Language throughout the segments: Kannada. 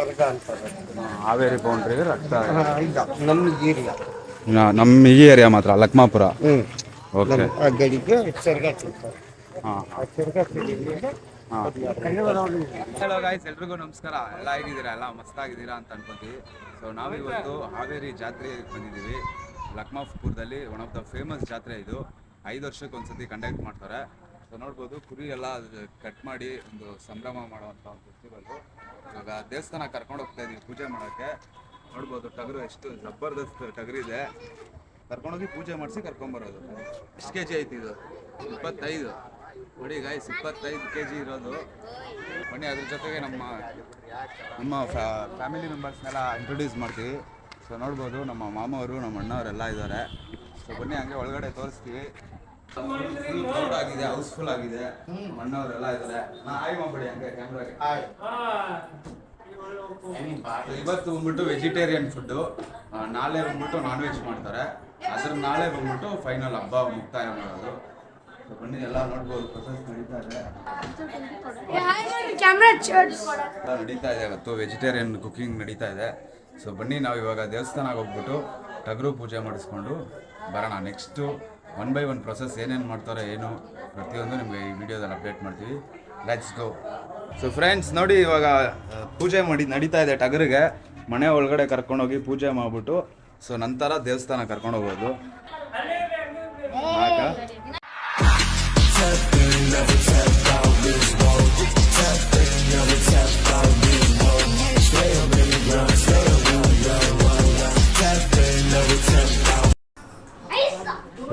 ವರ್ಗ ಅಂತಾರೆ. ಹಾವೇರಿ ಬೌಂಡ್ರಿ ರಕ್ತ ಇಲ್ಲ ನಮ್ಮ ಏರಿಯಾ. ನಮ್ಮ ಈ ಏರಿಯಾ ಮಾತ್ರ ಲಕ್ಮಾಪುರ. ಓಕೆ. ಆ ಗಡಿಗೆ ಸರ್ಗ ತಿಂತಾರೆ. ಹಾಂ ಆ ಸರ್ಗ ತಿಂದಿದ್ಮೇಲೆ ಹಾಂ. ಅದು ಗಾಯ್ಸ್, ಎಲ್ರಿಗೂ ನಮಸ್ಕಾರ. ಎಲ್ಲ ಹೇಗಿದ್ದೀರಾ? ಎಲ್ಲ ಮಸ್ತಾಗಿದ್ದೀರಾ ಅಂತ ಅನ್ಕೋತೀವಿ. ಸೊ ನಾವಿವತ್ತು ಹಾವೇರಿ ಜಾತ್ರೆ ಬಂದಿದ್ದೀವಿ. ಲಕ್ಮಾಪುರದಲ್ಲಿ ಒನ್ ಆಫ್ ದ ಫೇಮಸ್ ಜಾತ್ರೆ ಇದು. 5 ವರ್ಷಕ್ಕೆ ಒಂದ್ಸತಿ ಕಂಡಕ್ಟ್ ಮಾಡ್ತಾರೆ. ಸೊ ನೋಡ್ಬೋದು, ಕುರಿ ಎಲ್ಲ ಕಟ್ ಮಾಡಿ ಒಂದು ಸಂಭ್ರಮ ಮಾಡುವಂಥ ಒಂದು ಫೆಸ್ಟಿವಲ್ಲು. ಇವಾಗ ದೇವಸ್ಥಾನ ಕರ್ಕೊಂಡು ಹೋಗ್ತಾ ಇದೀವಿ ಪೂಜೆ ಮಾಡೋಕ್ಕೆ. ನೋಡ್ಬೋದು ಟಗರು ಎಷ್ಟು ಜಬರ್ದಸ್ತ್ ಟಗರಿದೆ. ಕರ್ಕೊಂಡೋಗಿ ಪೂಜೆ ಮಾಡಿಸಿ ಕರ್ಕೊಂಬರೋದು. ಎಷ್ಟು ಕೆ ಜಿ ಐತಿ ಇದು? 25 ನೋಡಿ ಗಾಯ್ಸ್, 25 kg ಇರೋದು. ಬನ್ನಿ, ಅದ್ರ ಜೊತೆಗೆ ನಮ್ಮ ಫ್ಯಾಮಿಲಿ ಮೆಂಬರ್ಸ್ನೆಲ್ಲ ಇಂಟ್ರೊಡ್ಯೂಸ್ ಮಾಡ್ತೀವಿ. ಸೊ ನೋಡ್ಬೋದು, ನಮ್ಮ ಮಾಮವರು, ನಮ್ಮ ಅಣ್ಣವರೆಲ್ಲ ಇದ್ದಾರೆ. ಸೊ ಬನ್ನಿ, ಹಂಗೆ ಒಳಗಡೆ ತೋರಿಸ್ತೀವಿ. ಫುಲ್ ಕ್ರೌಡ್ ಆಗಿದೆ, ಹೌಸ್ಫುಲ್ ಆಗಿದೆ. ಅಣ್ಣವರೆಲ್ಲ ಇದ್ದಾರೆ. ಹಾಯ್ ಮಾಡ್ಬೇಡಿ ಹಂಗೆ ಕ್ಯಾಮ್ರಾಗೆ. ಇವತ್ತು ಬಂದ್ಬಿಟ್ಟು ವೆಜಿಟೇರಿಯನ್ ಫುಡ್ಡು, ನಾಳೆ ಬಂದ್ಬಿಟ್ಟು ನಾನ್ ವೆಜ್ ಮಾಡ್ತಾರೆ. ಅದ್ರ ನಾಳೆ ಬಂದ್ಬಿಟ್ಟು ಫೈನಲ್ ಹಬ್ಬ ಮುಕ್ತಾಯ ಮಾಡೋದು. ಬನ್ನಿ, ಎಲ್ಲ ನೋಡ್ಬೋದು, ಪ್ರೊಸೆಸ್ ನಡೀತಾ ಇದೆ. ನಡೀತಾ ಇದೆ ಇವತ್ತು ವೆಜಿಟೇರಿಯನ್ ಕುಕಿಂಗ್ ನಡೀತಾ ಇದೆ. ಸೊ ಬನ್ನಿ, ನಾವು ಇವಾಗ ದೇವಸ್ಥಾನಕ್ಕೆ ಹೋಗ್ಬಿಟ್ಟು ಟಗರು ಪೂಜೆ ಮಾಡಿಸ್ಕೊಂಡು ಬರೋಣ. ನೆಕ್ಸ್ಟು 1 by 1 ಪ್ರೊಸೆಸ್ ಏನೇನು ಮಾಡ್ತಾರೆ ಏನು ಪ್ರತಿಯೊಂದು ನಿಮಗೆ ಈ ವಿಡಿಯೋದಲ್ಲಿ ಅಪ್ಡೇಟ್ ಮಾಡ್ತೀವಿ. Let's go. ಸೊ ಫ್ರೆಂಡ್ಸ್ ನೋಡಿ, ಇವಾಗ ಪೂಜೆ ನಡೀತಾ ಇದೆ ಟಗರಿಗೆ. ಮನೆ ಒಳಗಡೆ ಕರ್ಕೊಂಡೋಗಿ ಪೂಜೆ ಮಾಡಿಬಿಟ್ಟು ಸೊ ನಂತರ ದೇವಸ್ಥಾನ ಕರ್ಕೊಂಡು ಹೋಗೋದು.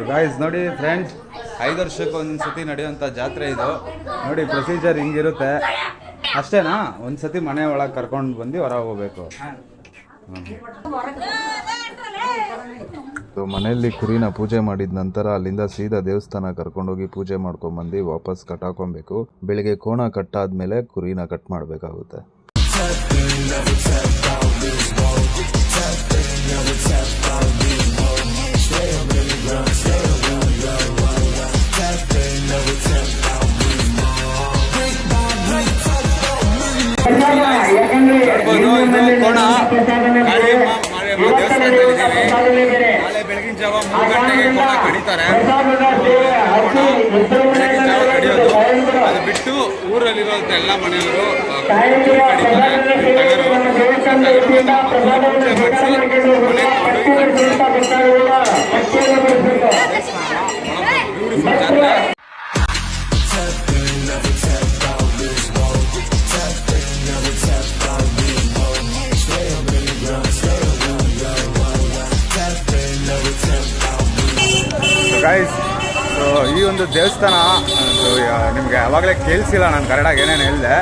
ಗಾಯ್ಸ್ ನೋಡಿ ಫ್ರೆಂಡ್ಸ್, 5 ವರ್ಷಕ್ಕೆ ಒಂದ್ಸತಿ ನಡೆಯುವಂಥ ಜಾತ್ರೆ ಇದು. ನೋಡಿ ಪ್ರೊಸೀಜರ್ ಹಿಂಗಿರುತ್ತೆ. ಅಷ್ಟೇನಾ? ಒಂದ್ಸತಿ ಮನೆ ಒಳಗೆ ಕರ್ಕೊಂಡು ಬಂದು ಹೊರಗೆ ಹೋಗ್ಬೇಕು. ಮನೆಯಲ್ಲಿ ಕುರಿನ ಪೂಜೆ ಮಾಡಿದ ನಂತರ ಅಲ್ಲಿಂದ ಸೀದಾ ದೇವಸ್ಥಾನ ಕರ್ಕೊಂಡೋಗಿ ಪೂಜೆ ಮಾಡ್ಕೊಂಡ್ಬಂದು ವಾಪಸ್ ಕಟ್ಟಾಕೊಬೇಕು. ಬೆಳಿಗ್ಗೆ ಕೋಣ ಕಟ್ಟಾದ್ಮೇಲೆ ಕುರಿನ ಕಟ್ ಮಾಡಬೇಕಾಗುತ್ತೆ. ನಾಳೆ ಬೆಳಗಿನ ಜಾವ 3 ಗಂಟೆಗೆ ಕೋಣ ಕಡಿತಾರೆ. ಬೆಳಗಿನ ಜಾವ ಕಡಿಯೋದು. ಅದು ಬಿಟ್ಟು ಊರಲ್ಲಿರೋಂಥ ಎಲ್ಲ ಮನೆಯವರು ಕುರಿ ಕಡಿತಾರೆ. ಬ್ಯೂಟಿಫುಲ್ ಜಾತ್ರೆ. ಗೈಸ್, ಸೊ ಈ ಒಂದು ದೇವಸ್ಥಾನ ನಿಮಗೆ ಯಾವಾಗಲೇ ಕೇಳಿಸಿಲ್ಲ ನಾನು ಕನ್ನಡಾಗ ಏನೇನು ಹೇಳಿದೆ.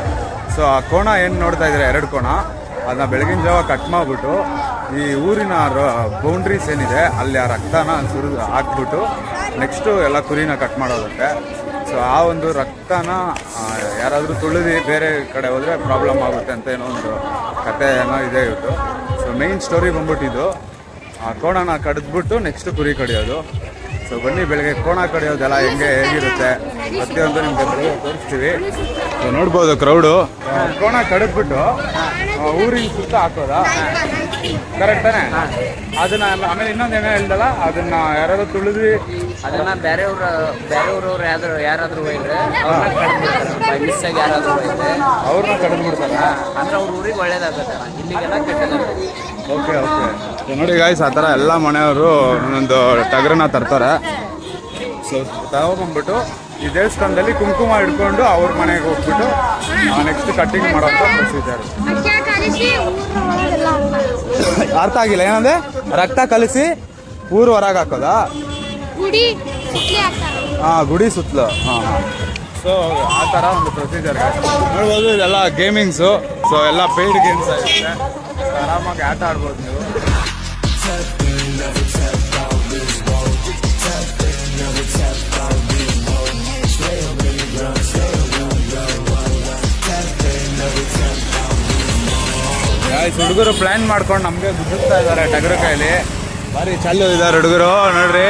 ಸೊ ಆ ಕೋಣ ಏನು ನೋಡ್ತಾ ಇದ್ದಾರೆ, 2 ಕೋಣ, ಅದನ್ನ ಬೆಳಗಿನ ಜಾವ ಕಟ್ ಮಾಡಿಬಿಟ್ಟು ಈ ಊರಿನ ಬೌಂಡ್ರೀಸ್ ಏನಿದೆ ಅಲ್ಲಿ ಆ ರಕ್ತನ ಹಾಕ್ಬಿಟ್ಟು ನೆಕ್ಸ್ಟು ಎಲ್ಲ ಕುರಿನ ಕಟ್ ಮಾಡೋದಕ್ಕೆ. ಸೊ ಆ ಒಂದು ರಕ್ತನ ಯಾರಾದರೂ ತುಳಿದು ಬೇರೆ ಕಡೆ ಹೋದರೆ ಪ್ರಾಬ್ಲಮ್ ಆಗುತ್ತೆ ಅಂತ ಏನೋ ಒಂದು ಕತೆ ಏನೋ ಇದೆ ಇವತ್ತು. ಸೊ ಮೇಯ್ನ್ ಸ್ಟೋರಿ ಬಂದ್ಬಿಟ್ಟಿದ್ದು ಆ ಕೋಣನ ಕಡಿದ್ಬಿಟ್ಟು ನೆಕ್ಸ್ಟ್ ಕುರಿ ಕಡಿಯೋದು. ಸೊ ಬನ್ನಿ, ಬೆಳಗ್ಗೆ ಕೋಣ ಕಡಿಯೋದೆಲ್ಲ ಹೇಗಿರುತ್ತೆ ಪ್ರತಿಯೊಂದು ನಿಮಗೆ ತೋರಿಸ್ತೀವಿ. ಸೊ ನೋಡ್ಬೋದು ಕ್ರೌಡು. ಕೋಣ ಕಡಿದ್ಬಿಟ್ಟು ಊರಿನ ಸುತ್ತ ಹಾಕೋದಾ? ಕರೆಕ್ಟ್ ತಾನೆ? ಅದನ್ನ ಆಮೇಲೆ ಇನ್ನೊಂದು ಏನೋ ಹೇಳ್ದಲ್ಲ, ಅದನ್ನ ಯಾರಾದ್ರೂ ತುಳಿದು ಅದನ್ನ ಬೇರೆ ಊರವ್ರು ಯಾರಾದ್ರೂ ಹೋಯ್ರೆ ಮಿಸ್ ಆಗಿ ಯಾರಾದ್ರೂ ಹೋಯ್ರೆ ಅವ್ರನ್ನ ಕಡಿದು ಬಿಡ್ತಾರೆ. ಅಂದ್ರೆ ಅವ್ರ ಊರಿಗೆ ಒಳ್ಳೇದಾಗುತ್ತೆ, ಇಲ್ಲಿಗೆಲ್ಲ ಕೆಟ್ಟದಾಗುತ್ತೆ. Okay okay. ನೋಡಿ ಗಾಯ್ಸ್, ಆ ಥರ ಎಲ್ಲ ಮನೆಯವರು ಒಂದೊಂದು ಟಗರನ್ನ ತರ್ತಾರೆ. ಸೊ ತಗೊಂಡ್ಬಿಟ್ಟು ಈ ದೇವಸ್ಥಾನದಲ್ಲಿ ಕುಂಕುಮ ಹಿಡ್ಕೊಂಡು ಅವ್ರ ಮನೆಗೆ ಹೋಗ್ಬಿಟ್ಟು ನೆಕ್ಸ್ಟ್ ಕಟ್ಟಿಂಗ್ ಮಾಡೋಂಥ ಪ್ರೊಸೀಜರ್. ಅರ್ಥ ಆಗಿಲ್ಲ ಏನಂದ್ರೆ? ರಕ್ತ ಕಲಿಸಿ ಊರು ಹೊರಗೆ ಹಾಕೋದಾ? ಹಾಂ, ಗುಡಿ ಸುತ್ತಲೂ. ಹಾಂ ಹಾಂ. ಸೊ ಆ ಥರ ಒಂದು ಪ್ರೊಸೀಜರ್ ನೋಡ್ಬೋದು. ಇದೆಲ್ಲ ಗೇಮಿಂಗ್ಸು. ಸೊ ಎಲ್ಲ ಪೇಯ್ಡ್ ಗೇಮ್ಸ್ ಆಗುತ್ತೆ. ಆರಾಮಾಗಿ ಆಟ ಆಡ್ಬೋದು ನೀವು. ಹುಡುಗರು ಪ್ಲ್ಯಾನ್ ಮಾಡ್ಕೊಂಡು ನಮಗೆ ಗುದ್ದಿಸ್ತಾ ಇದ್ದಾರೆ ಟಗರು ಕೈಲಿ. ಭಾರಿ ಚಾಲು ಇದ್ದಾರೆ ಹುಡುಗರು ನೋಡ್ರಿ.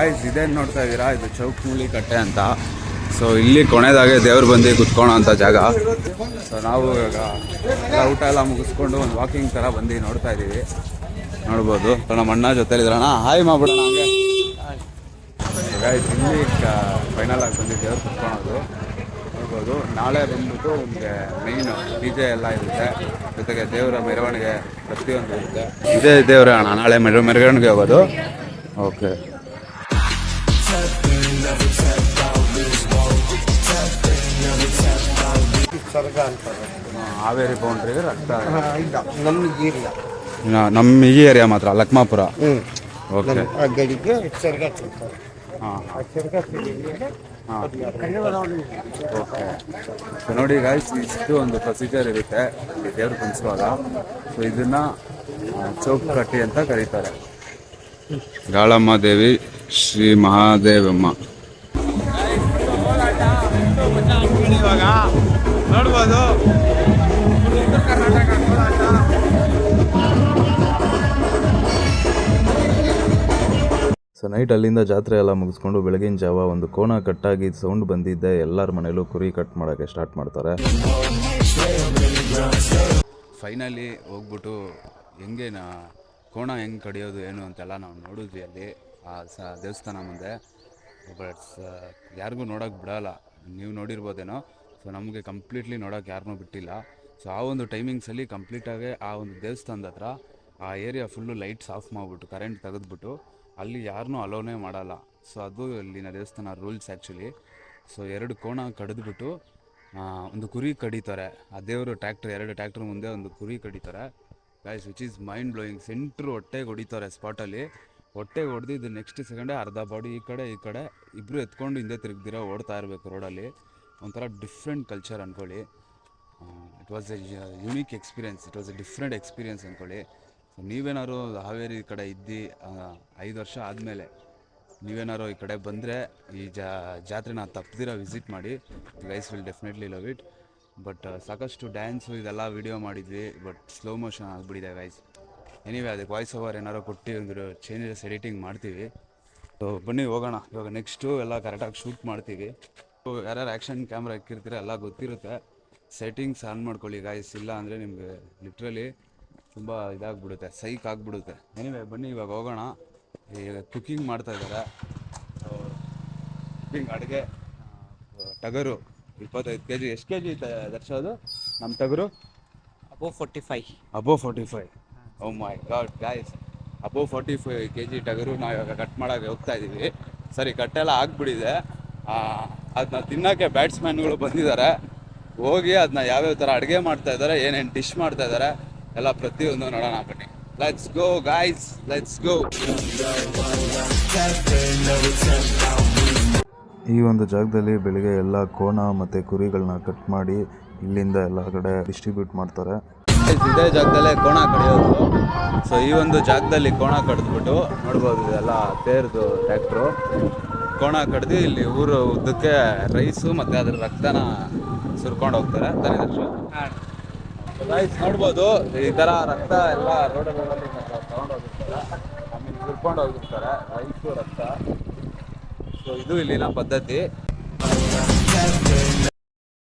ಗಾಯ್ಸ್ ಇದೇನು ನೋಡ್ತಾ ಇದ್ದೀರಾ, ಇದು ಚೌಕ್ಮೂಲಿ ಕಟ್ಟೆ ಅಂತ. ಸೊ ಇಲ್ಲಿ ಕೊನೆದಾಗೆ ದೇವ್ರು ಬಂದು ಕುತ್ಕೊಳ್ಳೋ ಅಂಥ ಜಾಗ. ಸೊ ನಾವು ಇವಾಗ ಊಟ ಎಲ್ಲ ಮುಗಿಸ್ಕೊಂಡು ಒಂದು ವಾಕಿಂಗ್ ಥರ ಬಂದು ನೋಡ್ತಾ ಇದ್ದೀವಿ. ನೋಡ್ಬೋದು ನಮ್ಮ ಅಣ್ಣ ಜೊತೆಲಿದ್ರಣ್ಣ ಹಾಯ್ ಮಾಡ್ಬಿಡೋಣ ಹಂಗೆ. ಗಾಯ್ಸ್ ಇಲ್ಲಿ ಫೈನಲ್ ಆಗಿ ಬಂದು ದೇವ್ರು ಕುತ್ಕೊಳ್ಳೋದು ನೋಡ್ಬೋದು. ನಾಳೆ ಬಂದ್ಬಿಟ್ಟು ನಿಮಗೆ ಮೈನ್ DJ ಎಲ್ಲ ಇರುತ್ತೆ, ಜೊತೆಗೆ ದೇವರ ಮೆರವಣಿಗೆ ಪ್ರತಿಯೊಂದು ಇರುತ್ತೆ. ಇದೇ ದೇವರೇ ಅಣ್ಣ ನಾಳೆ ಮೆರವಣಿಗೆ ಹೋಗೋದು. ಓಕೆ ಸ್ವರ್ಗ ಅಂತಾರೆ. ಹಾವೇರಿ ಬೌಂಡ್ರಿಗೆ ರಕ್ತ ಇಲ್ಲ ನಮ್ಮ ಏರಿಯಾ. ನಮ್ಮ ಈ ಏರಿಯಾ ಮಾತ್ರ ಲಕ್ಮಾಪುರ. ಓಕೆ ಆ ಗಡಿಗೆ ಸ್ವರ್ಗ ಕೊಡ್ತಾರೆ. ಹಾಂ ಆ ಸ್ವರ್ಗ ಓಕೆ. ಸೊ ನೋಡಿ ಗಾಯ್ಸ್ ಇಷ್ಟು ಒಂದು ಪ್ರೊಸೀಜರ್ ಇರುತ್ತೆ ಇಲ್ಲಿ ದೇವ್ರು ಕುಣಿಸುವಾಗ. ಸೊ ಇದನ್ನ ಚೌಕ್ ಕಟ್ಟಿ ಅಂತ ಕರೀತಾರೆ. ಗಾಳಮ್ಮ ದೇವಿ ಶ್ರೀ ಮಹಾದೇವಮ್ಮ ಇವಾಗ ನೋಡ್ಬೋದು. ಸೊ ನೈಟ್ ಅಲ್ಲಿಂದ ಜಾತ್ರೆ ಎಲ್ಲ ಮುಗಿಸ್ಕೊಂಡು ಬೆಳಗಿನ ಜಾವ ಒಂದು ಕೋಣ ಕಟ್ಟಾಗಿ ಸೌಂಡ್ ಬಂದಿದ್ದೆ ಎಲ್ಲರ ಮನೇಲೂ ಕುರಿ ಕಟ್ ಮಾಡೋಕ್ಕೆ ಸ್ಟಾರ್ಟ್ ಮಾಡ್ತಾರೆ. ಫೈನಲಿ ಹೋಗ್ಬಿಟ್ಟು ಹೆಂಗೆ ಕೋಣ ಹೆಂಗೆ ಕಡಿಯೋದು ಏನು ಅಂತೆಲ್ಲ ನಾವು ನೋಡಿದ್ವಿ ಅಲ್ಲಿ ದೇವಸ್ಥಾನ ಮುಂದೆ. ಬಟ್ ಯಾರಿಗೂ ನೋಡೋಕೆ ಬಿಡೋಲ್ಲ, ನೀವು ನೋಡಿರ್ಬೋದೇನೋ. ಸೊ ನಮಗೆ ಕಂಪ್ಲೀಟ್ಲಿ ನೋಡೋಕೆ ಯಾರನ್ನೂ ಬಿಟ್ಟಿಲ್ಲ. ಸೊ ಆ ಒಂದು ಟೈಮಿಂಗ್ಸಲ್ಲಿ ಕಂಪ್ಲೀಟಾಗಿ ಆ ಒಂದು ದೇವಸ್ಥಾನದ ಹತ್ರ ಆ ಏರಿಯಾ ಫುಲ್ಲು ಲೈಟ್ಸ್ ಆಫ್ ಮಾಡಿಬಿಟ್ಟು ಕರೆಂಟ್ ತೆಗೆದ್ಬಿಟ್ಟು ಅಲ್ಲಿ ಯಾರನ್ನೂ ಅಲೋನೇ ಮಾಡಲ್ಲ. ಸೊ ಅದು ಇಲ್ಲಿನ ದೇವಸ್ಥಾನ ರೂಲ್ಸ್ ಆ್ಯಕ್ಚುಲಿ. ಸೊ 2 ಕೋಣ ಕಡಿದ್ಬಿಟ್ಟು ಒಂದು ಕುರಿ ಕಡಿತಾರೆ. ಆ ದೇವರು ಎರಡು ಟ್ರ್ಯಾಕ್ಟರ್ ಮುಂದೆ ಒಂದು ಕುರಿ ಕಡಿತಾರೆ guys, which is mind blowing. Centre ಹೊಟ್ಟೆಗೆ ಹೊಡಿತಾರೆ ಸ್ಪಾಟಲ್ಲಿ. ಹೊಟ್ಟೆಗೆ ಹೊಡೆದಿದ್ದು ನೆಕ್ಸ್ಟ್ ಸೆಕೆಂಡೇ ಅರ್ಧ ಬಾಡಿ ಈ ಕಡೆ ಇಬ್ಬರು ಎತ್ಕೊಂಡು ಹಿಂದೆ ತಿರುಗ್ದಿರೋ ಓಡ್ತಾ ಇರಬೇಕು ರೋಡಲ್ಲಿ. ಒಂಥರ ಡಿಫ್ರೆಂಟ್ ಕಲ್ಚರ್ ಅಂದ್ಕೊಳ್ಳಿ. It was A unique experience, it was A different experience ಅಂದ್ಕೊಳ್ಳಿ. ಸೊ ನೀವೇನಾದ್ರು ಹಾವೇರಿ ಕಡೆ ಇದ್ದು 5 ವರ್ಷ ಆದಮೇಲೆ ನೀವೇನಾರು ಈ ಕಡೆ ಬಂದರೆ ಈ ಜಾತ್ರೆನ ತಪ್ಪದಿರೋ ವಿಸಿಟ್ ಮಾಡಿ. Guys will definitely love it. But ಸಾಕಷ್ಟು ಡ್ಯಾನ್ಸು ಇದೆಲ್ಲ ವೀಡಿಯೋ ಮಾಡಿದ್ವಿ, ಬಟ್ ಸ್ಲೋ ಮೋಷನ್ ಆಗಿಬಿಟ್ಟಿದೆ ಗೈಸ್. ಎನಿವೆ ಅದಕ್ಕೆ ವಾಯ್ಸ್ ಓವರ್ ಏನಾರು ಕೊಟ್ಟು ಒಂದು ಚೇಂಜಸ್ ಎಡಿಟಿಂಗ್ ಮಾಡ್ತೀವಿ. ಸೊ ಬನ್ನಿ ಹೋಗೋಣ. ಇವಾಗ ನೆಕ್ಸ್ಟು ಎಲ್ಲ ಕರೆಕ್ಟಾಗಿ ಶೂಟ್ ಮಾಡ್ತೀವಿ. ಸೊ ಯಾರ್ಯಾರು ಆ್ಯಕ್ಷನ್ ಕ್ಯಾಮ್ರಾ ಇಕ್ಕಿರ್ತೀರ ಎಲ್ಲ ಗೊತ್ತಿರುತ್ತೆ. ಸೆಟ್ಟಿಂಗ್ಸ್ ಆನ್ ಮಾಡ್ಕೊಳ್ಳಿ ಗೈಸ್, ಇಲ್ಲ ಅಂದರೆ ನಿಮಗೆ ಲಿಟ್ರಲಿ ತುಂಬ ಇದಾಗ್ಬಿಡುತ್ತೆ, ಸೈಕ್ ಆಗಿಬಿಡುತ್ತೆ. ಎನಿವೆ ಬನ್ನಿ ಇವಾಗ ಹೋಗೋಣ. ಈಗ ಕುಕ್ಕಿಂಗ್ ಮಾಡ್ತಾಯಿದ್ದಾರೆ. ಕುಕ್ಕಿಂಗ್ ಅಡುಗೆ ಟಗರು 25 kg. ಎಷ್ಟು kg ದರ್ಶೋದು ನಮ್ಮ ಟಗರು? ಅಬೋವ್ 45. ಅಬೋವ್ 45. ಓ ಮೈ ಗಾಡ್ ಗೈಸ್, ಅಬೋವ್ 45 kg ಟಗರು ನಾವು ಇವಾಗ ಕಟ್ ಮಾಡೋಕ್ಕೆ ಹೋಗ್ತಾ ಇದ್ದೀವಿ. ಸರಿ ಕಟ್ಟೆಲ್ಲ ಆಗಿಬಿಟ್ಟಿದೆ. ಅದನ್ನ ತಿನ್ನೋಕ್ಕೆ ಬ್ಯಾಟ್ಸ್ಮನ್ಗಳು ಬಂದಿದ್ದಾರೆ. ಹೋಗಿ ಅದನ್ನ ಯಾವ್ಯಾವ ಥರ ಅಡುಗೆ ಮಾಡ್ತಾಯಿದ್ದಾರೆ, ಏನೇನು ಡಿಶ್ ಮಾಡ್ತಾಯಿದ್ದಾರೆ ಎಲ್ಲ ಪ್ರತಿಯೊಂದು ನೋಡೋಣ ಬನ್ನಿ. Let's go guys, let's go. ಈ ಒಂದು ಜಾಗದಲ್ಲಿ ಬೆಳಿಗ್ಗೆ ಎಲ್ಲ ಕೋಣ ಮತ್ತು ಕುರಿಗಳನ್ನ ಕಟ್ ಮಾಡಿ ಇಲ್ಲಿಂದ ಎಲ್ಲ ಕಡೆ ಡಿಸ್ಟ್ರಿಬ್ಯೂಟ್ ಮಾಡ್ತಾರೆ. ಇದೇ ಜಾಗದಲ್ಲೇ ಕೋಣ ಕಡಿಯೋದು. ಸೊ ಈ ಒಂದು ಜಾಗದಲ್ಲಿ ಕೋಣ ಕಡಿದ್ಬಿಟ್ಟು ನೋಡ್ಬೋದು, ಇದೆಲ್ಲ ತೇರ್ದು ಟ್ರ್ಯಾಕ್ಟ್ರು. ಕೋಣ ಕಡ್ದು ಇಲ್ಲಿ ಊರು ಉದ್ದಕ್ಕೆ ರೈಸು ಮತ್ತು ಅದ್ರ ರಕ್ತನ ಸುರ್ಕೊಂಡು ಹೋಗ್ತಾರೆ. ತಾನೇ ದರ್ಶ ರೈಸ್ ನೋಡ್ಬೋದು, ಈ ಥರ ರಕ್ತ ಎಲ್ಲ ರೋಡಲ್ಲಿ ತೊಗೊಂಡೋಗಿರ್ತಾರೆ, ಆಮೇಲೆ ಸುರ್ಕೊಂಡು ಹೋಗಿರ್ತಾರೆ ರೈಸು ರಕ್ತ. ಸೊ ಇದು ಇಲ್ಲಿನ ಪದ್ಧತಿ.